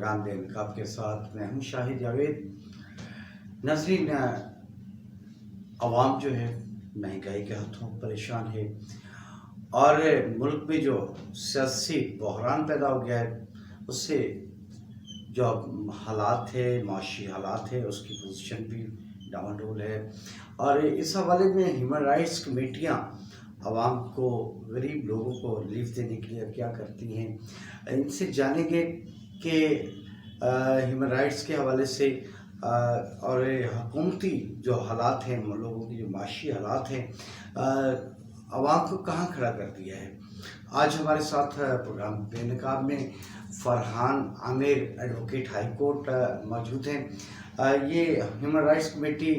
Programme بے نقاب کے ساتھ میں ہوں شاہد جاوید۔ ناظرین، عوام جو ہے مہنگائی کے ہاتھوں پریشان ہے اور ملک میں جو سیاسی بحران پیدا ہو گیا ہے اس سے جو حالات ہے، معاشی حالات ہے، اس کی پوزیشن بھی ڈاؤن ڈول ہے۔ اور اس حوالے میں ہیومن رائٹس کمیٹیاں عوام کو، غریب لوگوں کو ریلیف دینے کے لیے کیا کرتی ہیں، ان سے جانیں گے کہ ہیومن رائٹس کے حوالے سے اور حکومتی جو حالات ہیں، لوگوں کی جو معاشی حالات ہیں، عوام کو کہاں کھڑا کر دیا ہے۔ آج ہمارے ساتھ پروگرام بے نقاب میں فرحان عامر ایڈوکیٹ ہائی کورٹ موجود ہیں۔ یہ human rights committee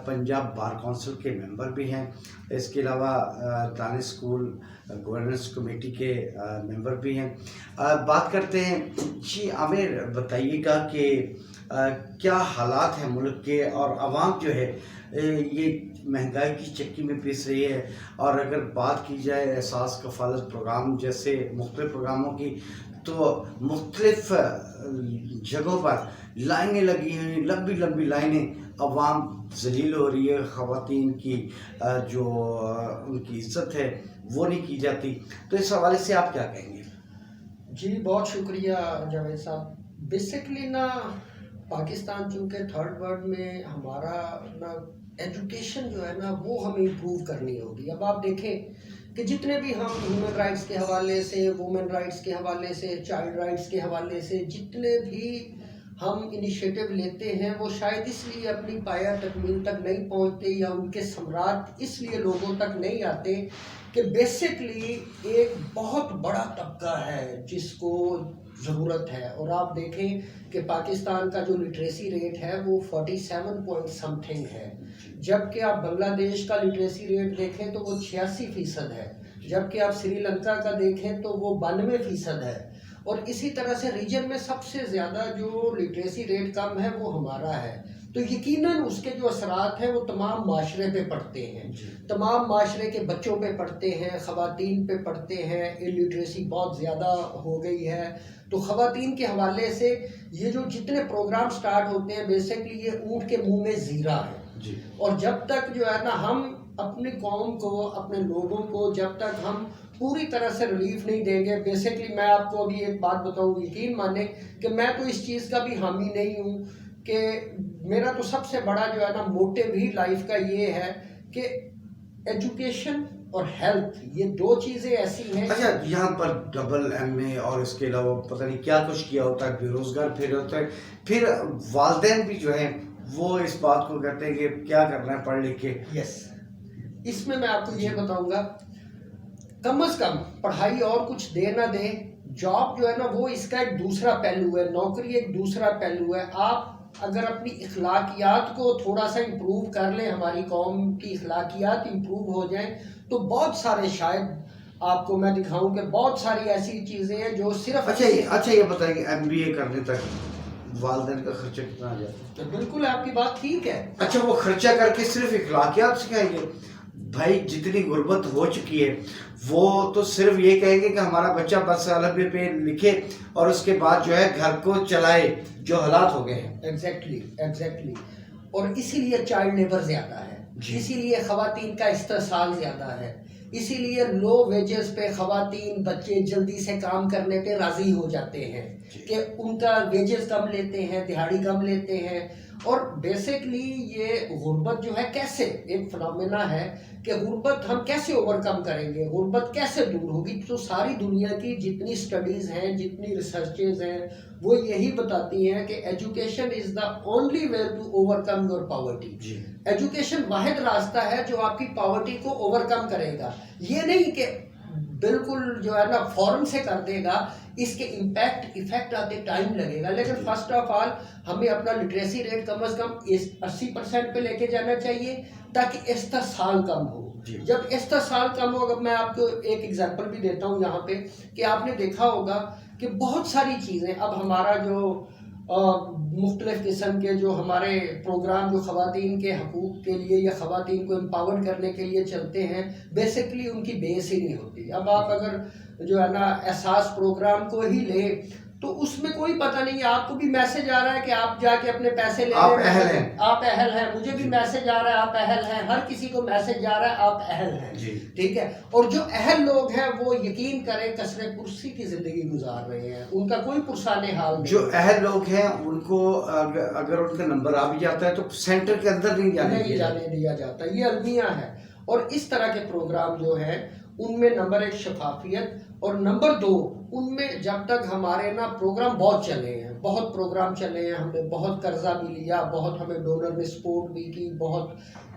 Punjab bar council کے ممبر بھی ہیں، اس کے علاوہ دانش اسکول گورننس کمیٹی کے ممبر بھی ہیں۔ بات کرتے ہیں، جی عامر بتائیے گا کہ کیا حالات ہیں ملک کے، اور عوام جو ہے یہ مہنگائی کی چکی میں پیس رہی ہے، اور اگر بات کی جائے احساس کفالت پروگرام جیسے مختلف پروگراموں کی تو مختلف جگہوں پر لائنیں لگی ہیں، لمبی لمبی لائنیں، عوام ذلیل ہو رہی ہے، خواتین کی جو ان کی عزت ہے وہ نہیں کی جاتی، تو اس حوالے سے آپ کیا کہیں گے؟ جی بہت شکریہ جاوید صاحب۔ بیسکلی پاکستان چونکہ تھرڈ ورلڈ میں ہمارا ایجوکیشن جو ہے وہ ہمیں امپروو کرنی ہوگی۔ اب آپ دیکھیں کہ جتنے بھی ہم ہیومن رائٹس کے حوالے سے، وومن رائٹس کے حوالے سے، چائلڈ رائٹس کے حوالے سے جتنے بھی ہم انیشیٹو لیتے ہیں، وہ شاید اس لیے اپنی پایہ تکمیل تک نہیں پہنچتے یا ان کے ثمرات اس لیے لوگوں تک نہیں آتے کہ بیسکلی ایک بہت بڑا طبقہ ہے جس کو ضرورت ہے۔ اور آپ دیکھیں کہ پاکستان کا جو لٹریسی ریٹ ہے وہ 47 پوائنٹ سم تھنگ ہے، جبکہ آپ بنگلہ دیش کا لٹریسی ریٹ دیکھیں تو وہ 86% ہے، جبکہ آپ سری لنکا کا دیکھیں تو وہ 92% ہے، اور اسی طرح سے ریجن میں سب سے زیادہ جو لٹریسی ریٹ کم ہے وہ ہمارا ہے۔ تو یقیناً اس کے جو اثرات ہیں وہ تمام معاشرے پہ پڑتے ہیں، تمام معاشرے کے بچوں پہ پڑتے ہیں، خواتین پہ پڑتے ہیں۔ الٹریسی بہت زیادہ ہو گئی ہے، تو خواتین کے حوالے سے یہ جو جتنے پروگرام سٹارٹ ہوتے ہیں بیسکلی یہ اونٹ کے منہ میں زیرہ ہے۔ اور جب تک جو ہے ہم اپنی قوم کو، اپنے لوگوں کو جب تک ہم پوری طرح سے ریلیف نہیں دیں گے، بیسکلی میں آپ کو ابھی ایک بات بتاؤں، یقین مانیں کہ میں تو اس چیز کا بھی حامی نہیں ہوں کہ میرا تو سب سے بڑا جو ہے موٹیو ہی لائف کا یہ ہے کہ ایجوکیشن اور ہیلتھ، یہ دو چیزیں ایسی ہیں۔ اچھا، یہاں پر ڈبل ایم اے اور اس کے علاوہ پتہ نہیں کیا کچھ کیا ہوتا ہے، بے روزگار پھر ہوتا ہے، پھر والدین بھی جو ہیں وہ اس بات کو کہتے ہیں کہ کیا کرنا ہے پڑھ لکھ کے۔ یس، اس میں آپ کو یہ بتاؤں گا، کم از کم پڑھائی اور کچھ دے نہ دے، جاب جو ہے وہ اس کا ایک دوسرا پہلو ہے، نوکری ایک دوسرا پہلو ہے۔ آپ اگر اپنی اخلاقیات کو تھوڑا سا امپروو کر لیں، ہماری قوم کی اخلاقیات امپروو ہو جائیں، تو بہت سارے، شاید آپ کو میں دکھاؤں کہ بہت ساری ایسی چیزیں ہیں جو صرف… اچھا یہ بتائیں کہ ایم بی اے کرنے تک والدین کا خرچہ کتنا آ جاتا ہے؟ بالکل آپ کی بات ٹھیک ہے۔ اچھا، وہ خرچہ کر کے صرف اخلاقیات سکھائیں گے؟ بھائی جتنی غربت ہو چکی ہے وہ تو صرف یہ کہیں گے کہ ہمارا بچہ بس الفبے پہ لکھے اور اس کے بعد جو ہے گھر کو چلائے، جو حالات ہو گئے ہیں۔ ایگزیکٹلی، اور اسی لیے چائلڈ لیبر زیادہ ہے، اسی لیے خواتین کا استحصال زیادہ ہے، اسی لیے لو ویجز پہ خواتین، بچے جلدی سے کام کرنے پہ راضی ہو جاتے ہیں کہ ان کا ویجز کم لیتے ہیں، دہاڑی کم لیتے ہیں۔ اور بیسکلی یہ غربت جو ہے کیسے ایک فنومینا ہے کہ غربت ہم کیسے اوور کم کریں گے، غربت کیسے دور ہوگی؟ تو ساری دنیا کی جتنی سٹڈیز ہیں، جتنی ریسرچز ہیں، وہ یہی بتاتی ہیں کہ education is the only way to overcome your poverty. Education واحد راستہ ہے جو آپ کی پاورٹی کو اوور کم کرے گا، یہ نہیں کہ بالکل جو ہے فوراً سے کر دے گا، اس کے ایفیکٹ آتے ٹائم لگے گا۔ لیکن فرسٹ آف آل ہمیں اپنا لٹریسی ریٹ کم از کم 80% پہ لے کے جانا چاہیے تاکہ استحصال کم ہو۔ جب استحصال کم ہو، اگر میں آپ کو ایک ایگزامپل بھی دیتا ہوں یہاں پہ، کہ آپ نے دیکھا ہوگا کہ بہت ساری چیزیں اب ہمارا جو مختلف قسم کے جو ہمارے پروگرام جو خواتین کے حقوق کے لیے یا خواتین کو امپاور کرنے کے لیے چلتے ہیں، بیسکلی ان کی بیس ہی نہیں ہوتی۔ اب آپ اگر جو ہے احساس پروگرام کو ہی لیں تو اس میں کوئی پتہ نہیں ہے. آپ کو بھی میسج آ رہا ہے کہ آپ جا کے اپنے پیسے لے آپ لیں, اہل ہیں, آپ اہل ہیں, مجھے بھی میسج آ رہا ہے آپ اہل ہیں, ہر کسی کو میسج جا رہا ہے آپ اہل ہیں. ٹھیک ہے. اور جو اہل لوگ ہیں وہ یقین کریں کثرے پرسی کی زندگی گزار رہے ہیں, ان کا کوئی پرسان حال نہیں. جو اہل لوگ ہیں ان کو اگر ان کا نمبر آ بھی جاتا ہے تو سینٹر کے اندر نہیں جانے دیا جاتا. یہ المیہ ہے. اور اس طرح کے پروگرام جو ہیں ان میں نمبر 1 شفافیت, اور نمبر 2 ان میں جب تک ہمارے نا پروگرام بہت چلے ہیں, بہت پروگرام چلے ہیں, ہم نے بہت قرضہ بھی لیا, بہت ہمیں ڈونر نے سپورٹ بھی کی, بہت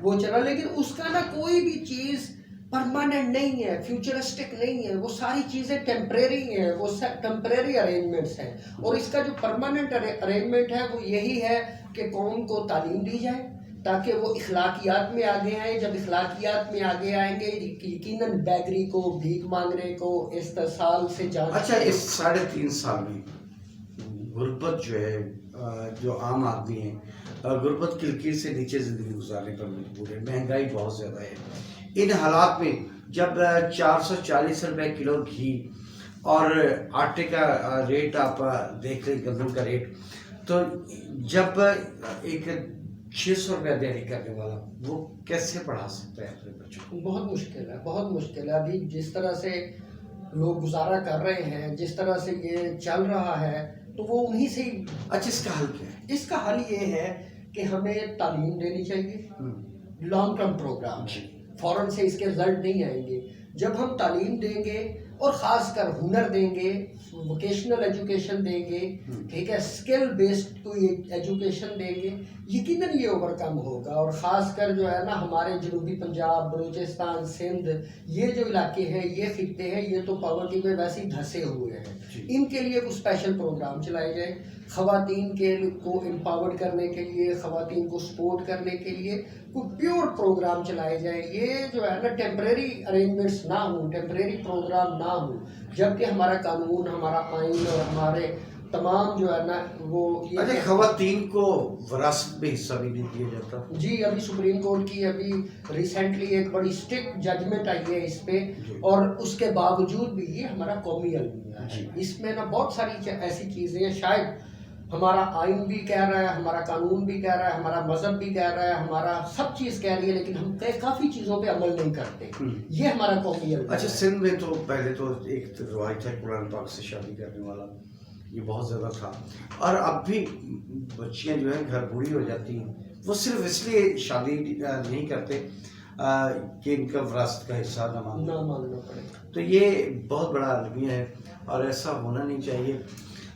وہ چلا, لیکن اس کا نا کوئی بھی چیز پرماننٹ نہیں ہے, فیوچرسٹک نہیں ہے. وہ ساری چیزیں ٹیمپریری ہیں, وہ ٹیمپریری ارینجمنٹس ہیں. اور اس کا جو پرماننٹ ارینجمنٹ ہے وہ یہی ہے کہ قوم کو تعلیم دی جائے تاکہ وہ اخلاقیات میں آگے آئیں. جب اخلاقیات میں آگے آئیں گے یقیناً بیگری کو, بھیک مانگنے کو, استحصال سے جان. اچھا, اس 3.5 سال میں غربت جو ہے, جو عام آدمی ہیں غربت کی لکیر سے نیچے زندگی گزارنے پر مجبور ہے, مہنگائی بہت زیادہ ہے. ان حالات میں جب 440 روپے کلو گھی اور آٹے کا ریٹ آپ دیکھ لیں, گندم کا ریٹ, تو جب ایک 600 روپیہ دینے کرنے والا وہ کیسے پڑھا سکتا ہے اپنے بچوں کو؟ بہت مشکل ہے, بہت مشکل ہے. ابھی جس طرح سے لوگ گزارا کر رہے ہیں, جس طرح سے یہ چل رہا ہے, تو وہ انہی سے ہی. اچھا, اس کا حل کیا ہے؟ اس کا حل یہ ہے کہ ہمیں تعلیم دینی چاہیے, لانگ ٹرم پروگرام. فوراً سے اس کے رزلٹ نہیں آئیں گے. جب ہم تعلیم دیں گے اور خاص کر ہنر دیں گے, ووکیشنل ایجوکیشن دیں گے, ٹھیک ہے, اسکل بیسڈ کوئی ایجوکیشن دیں گے, یقیناً یہ اوور کم ہوگا. اور خاص کر جو ہے نا ہمارے جنوبی پنجاب, بلوچستان, سندھ, یہ جو علاقے ہیں, یہ خطے ہیں, یہ تو پاورٹی میں ویسے ہی دھسے ہوئے ہیں. ان کے لیے کچھ اسپیشل پروگرام چلائے جائیں, خواتین کو امپاورڈ کرنے کے لیے, خواتین کو سپورٹ کرنے کے لیے کوئی پیور پروگرام چلائے جائیں. یہ جو ہے نا ٹیمپریری ارینجمنٹس نہ ہوں, ٹیمپریری پروگرام نہ ہوں, جبکہ ہمارا قانون, ہمارا آئین اور ہمارے تمام جو ہے نا وہ. اچھا, خواتین کو وراثت میں حصہ بھی نہیں دیا جاتا؟ جی, ابھی سپریم کورٹ کی ابھی ریسنٹلی ایک بڑی اسٹرکٹ ججمنٹ آئی ہے اس پہ, اور اس کے باوجود بھی یہ ہمارا قومی المیہ ہے. اس میں نا بہت ساری ایسی چیزیں ہیں, شاید ہمارا آئین بھی کہہ رہا ہے, ہمارا قانون بھی کہہ رہا ہے, ہمارا مذہب بھی کہہ رہا ہے, ہمارا سب چیز کہہ رہی ہے, لیکن ہم کافی چیزوں پہ عمل نہیں کرتے. یہ ہمارا قومی المیہ. اچھا, سندھ میں تو پہلے تو ایک روایت ہے قرآن پاک سے شادی کرنے والا, یہ بہت زیادہ تھا. اور اب بھی بچیاں جو ہیں گھر بوڑھی ہو جاتی ہیں, وہ صرف اس لیے شادی نہیں کرتے کہ ان کا وراثت کا حصہ نہ ماننا پڑے. تو یہ بہت بڑا المیہ ہے اور ایسا ہونا نہیں چاہیے.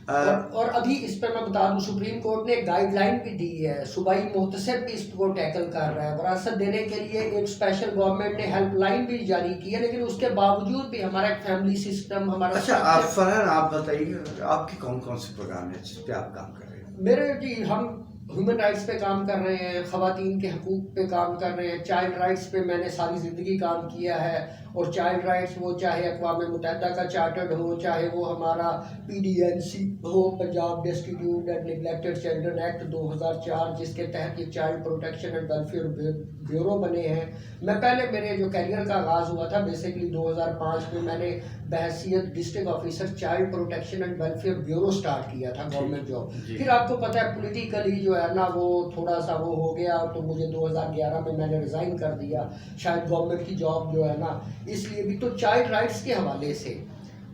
اور ابھی اس پہ میں بتا دوں, سپریم کورٹ نے ایک گائیڈ لائن بھی دی ہے, صوبائی محتسب بھی اس کو ٹیکل کر رہا ہے. وراثت دینے کے لیے ایک اسپیشل گورنمنٹ نے ہیلپ لائن بھی جاری کی ہے, لیکن اس کے باوجود بھی ہمارا ایک فیملی سسٹم ہمارا. اچھا فرحان, آپ بتائیے آپ کے کون کون سے پروگرام ہیں جس پہ آپ کام کر رہے ہیں؟ میرے جی, ہم ہیومن رائٹس پہ کام کر رہے ہیں, خواتین کے حقوق پہ کام کر رہے ہیں, چائلڈ رائٹس پہ میں نے ساری زندگی کام کیا ہے. اور چائلڈ رائٹس وہ چاہے اقوام متحدہ کا چارٹرڈ ہو, چاہے وہ ہمارا PDNC ہو, Punjab destitute and neglected children act 2004, جس کے تحت یہ child protection and welfare bureau بنے ہیں. میں پہلے میرے جو کیریئر کا آغاز ہوا تھا بیسیکلی 2005 میں, میں نے بحیثیت district officer child protection and welfare bureau start کیا تھا, گورنمنٹ جاب. پھر آپ کو پتہ ہے پولیٹیکلی جو ہے نا وہ تھوڑا سا وہ ہو گیا, تو مجھے 2011 میں نے ریزائن کر دیا, شاید گورنمنٹ کی جاب جو ہے نا, اس لیے بھی. تو چائلڈ رائٹس کے حوالے سے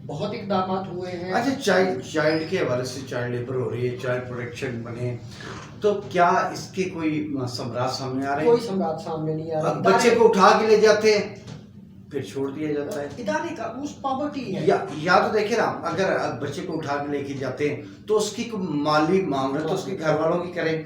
بہت اقدامات ہوئے ہیں. اچھا, چائلڈ کے حوالے سے چائلڈ لیبر ہو رہی ہے, چائلڈ پروٹیکشن بنے, تو کیا اس کے کوئی ثمرات سامنے آ رہے ہیں؟ کوئی ثمرات سامنے نہیں آ رہے. بچے کو اٹھا کے لے جاتے ہیں پھر چھوڑ دیا جاتا ہے. ادارے کا اس پاورٹی ہے. یا تو دیکھیں نا, اگر بچے کو اٹھا کے لے کے جاتے ہیں تو اس کی مالی معاملت تو اس کے گھر والوں کی کریں.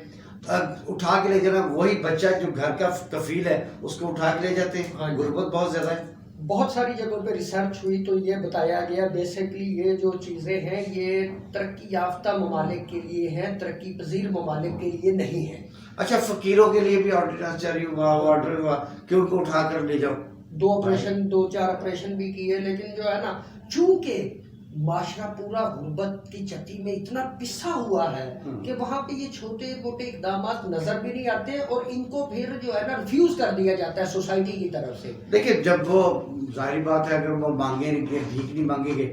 اٹھا کے لے جانا, وہی بچہ جو گھر کا کفیل ہے اس کو اٹھا کے لے جاتے ہیں. غربت بہت زیادہ ہے. بہت ساری جگہوں پہ ریسرچ ہوئی تو یہ بتایا گیا بیسیکلی یہ جو چیزیں ہیں یہ ترقی یافتہ ممالک کے لیے ہیں, ترقی پذیر ممالک کے لیے نہیں ہیں. اچھا, فقیروں کے لیے بھی آرڈیننس جاری ہوا, آرڈر ہوا کہ ان کو اٹھا کر لے جاؤ. 2-4 آپریشن بھی کیے, لیکن جو ہے نا چونکہ معاشرہ پورا غربت کی چتی میں اتنا پسا ہوا ہے کہ وہاں پہ یہ چھوٹے موٹے اقدامات نظر بھی نہیں آتے, اور ان کو پھر جو ہے نا ریفیوز کر دیا جاتا ہے سوسائٹی کی طرف سے. دیکھیں, جب وہ ظاہری بات ہے اگر وہ مانگیں گے, بھیک نہیں مانگیں گے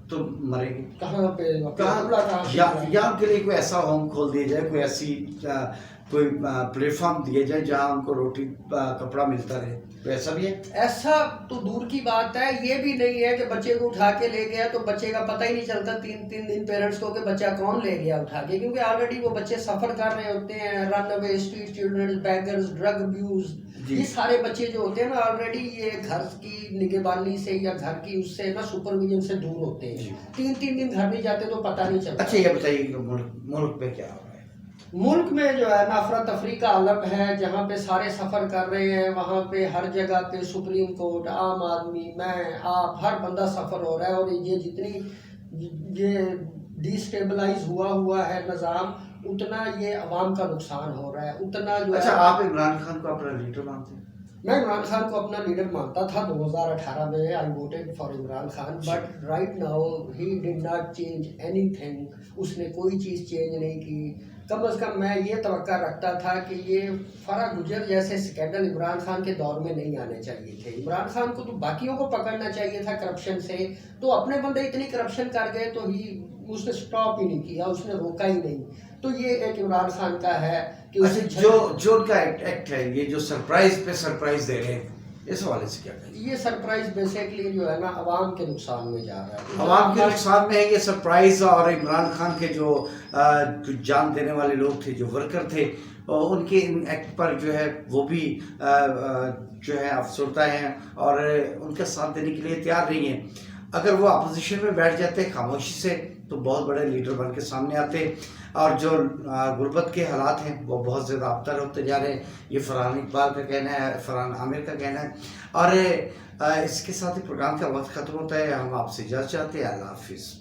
تو مریں گے کہاں پہ کہاں یا ان کے لیے کوئی ایسا ہوم کھول دیا جائے, کوئی ایسی کوئی پلیٹ فارم دیا جائے جہاں ان کو روٹی کپڑا ملتا رہے, تو ایسا بھی ہے؟ ایسا تو دور کی بات ہے, یہ بھی نہیں ہے کہ بچے کو اٹھا کے لے گیا تو بچے کا پتہ ہی نہیں چلتا 3 دن پیرنٹس کو کہ بچہ کون لے گیا اٹھا کے, کیونکہ آلریڈی وہ بچے سفر کر رہے ہوتے ہیں, run away, street children, beggars, drug abuse, یہ سارے بچے جو ہوتے ہیں نا آلریڈی یہ گھر کی نگہبانی سے یا گھر کی اس سے نا سپرویژن سے دور ہوتے ہیں, 3 دن گھر نہیں جاتے تو پتہ نہیں چلتا. اچھا یہ بتائیے کہ ملک میں کیا ہو رہا ہے؟ ملک میں جو ہے نا افراتفری کا عالم ہے, جہاں پہ سارے سفر کر رہے ہیں, وہاں پہ ہر جگہ پہ سپریم کورٹ, عام آدمی, میں, آپ, ہر بندہ سفر ہو رہا ہے, اور یہ جتنی یہ ڈی اسٹیبلائز ہوا ہے نظام, اتنا یہ عوام کا نقصان ہو رہا ہے, اتنا جو اچھا ہے. آپ عمران خان کو اپنا لیڈر مانتے ہیں؟ میں عمران خان کو اپنا لیڈر مانتا تھا 2018 میں, I voted for Imran Khan, but right now he did not change anything, اس نے کوئی چیز چینج نہیں کی. کم از کم میں یہ توقع رکھتا تھا کہ یہ فرح گجر جیسے اسکینڈل عمران خان کے دور میں نہیں آنے چاہیے تھے. عمران خان کو تو باقیوں کو پکڑنا چاہیے تھا کرپشن سے, تو اپنے بندے اتنی کرپشن کر گئے تو اس نے سٹاپ ہی نہیں کیا, اس نے روکا ہی نہیں. تو یہ ایک عمران خان کا ہے کہ جو ان کا ایکٹ ہے, یہ جو سرپرائز پہ سرپرائز دے رہے ہیں, اس حوالے سے کیا کہیں؟ یہ سرپرائز بیسیکلی جو ہے نا عوام کے نقصان میں جا رہا ہے, عوام کے نقصان میں ہے یہ سرپرائز. اور عمران خان کے جو جان دینے والے لوگ تھے, جو ورکر تھے, ان کے ایکٹ پر جو ہے وہ بھی جو ہے افسردہ ہیں اور ان کا ساتھ دینے کے لیے تیار نہیں ہیں. اگر وہ اپوزیشن میں بیٹھ جاتے خاموشی سے تو بہت بڑے لیڈر بن کے سامنے آتے, اور جو غربت کے حالات ہیں وہ بہت زیادہ ابتر ہوتے جا رہے ہیں. یہ فرحان اقبال کا کہنا ہے, فرحان عامر کا کہنا ہے. اور اس کے ساتھ ہی پروگرام کا وقت ختم ہوتا ہے. ہم آپ سے اجازت چاہتے ہیں. اللہ حافظ.